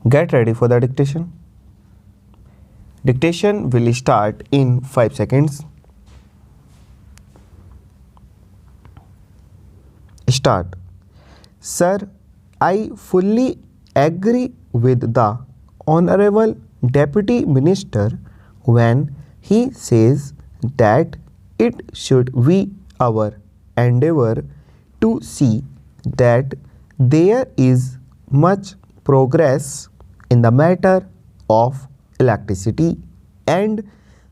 Get ready for the dictation. Dictation will start in 5 seconds. Start. Sir, I fully agree with the Honorable Deputy Minister when he says that it should be our endeavor to see that there is much progress in the matter of electricity and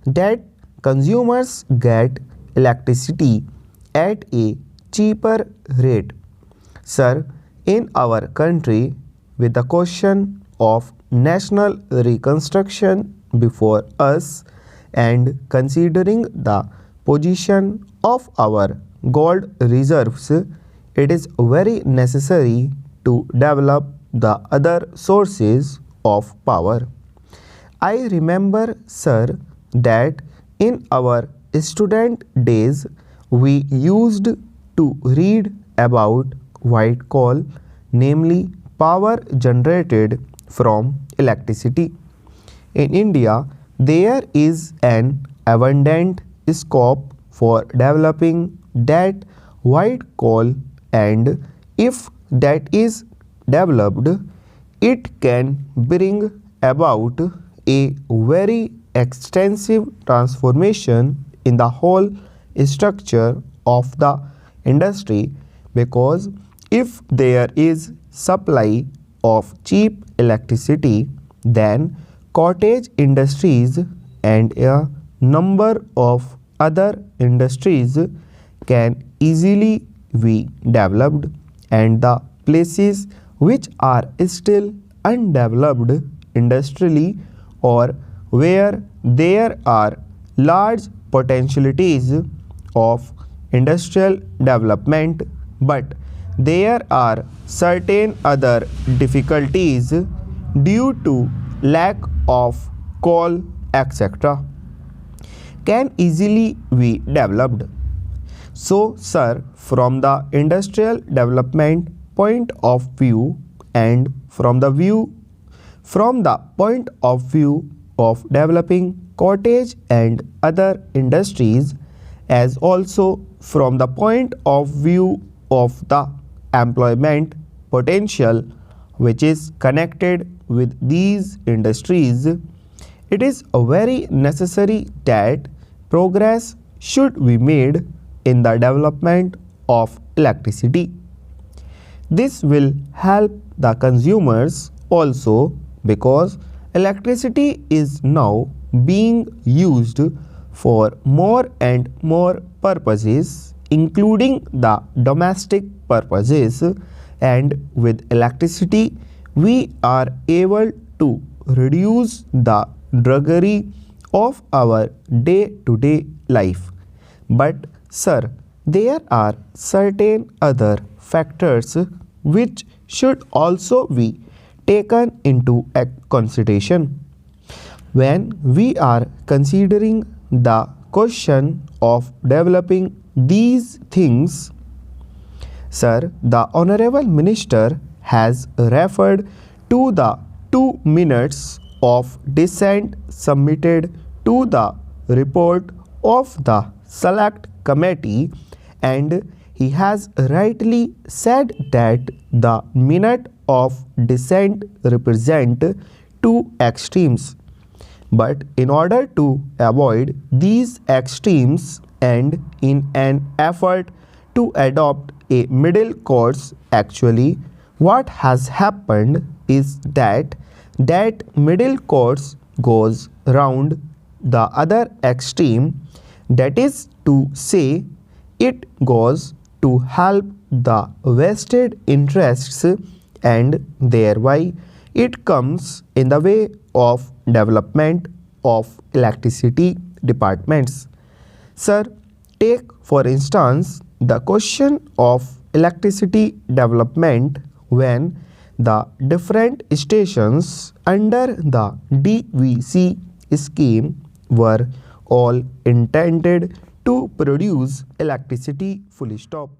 that consumers get electricity at a cheaper rate. Sir, in our country, with the question of national reconstruction before us and considering the position of our gold reserves, it is very necessary to develop the other sources of power. I remember, sir, that in our student days we used to read about white coal, namely power generated from electricity. In India, there is an abundant scope for developing that white coal, and if that is developed, it can bring about a very extensive transformation in the whole structure of the industry, because if there is supply of cheap electricity, then cottage industries and a number of other industries can easily be developed, and the places which are still undeveloped industrially or where there are large potentialities of industrial development, but there are certain other difficulties due to lack of coal, etc., can easily be developed. So, sir, from the industrial development point of view and from the point of view of developing cottage and other industries, as also from the point of view of the employment potential which is connected with these industries, it is very necessary that progress should be made in the development of electricity. This will help the consumers also, because electricity is now being used for more and more purposes, including the domestic purposes, and with electricity we are able to reduce the drudgery of our day-to-day life. But sir, there are certain other factors which should also be taken into consideration when we are considering the question of developing these things. Sir, the Honorable Minister has referred to the 2 minutes of dissent submitted to the report of the Select Committee, and he has rightly said that the minute of dissent represent 2 extremes. But in order to avoid these extremes and in an effort to adopt a middle course, actually what has happened is that middle course goes round the other extreme, that is to say, it goes to help the vested interests, and thereby it comes in the way of development of electricity departments. Sir, take for instance the question of electricity development when the different stations under the DVC scheme were all intended to produce electricity, full stop.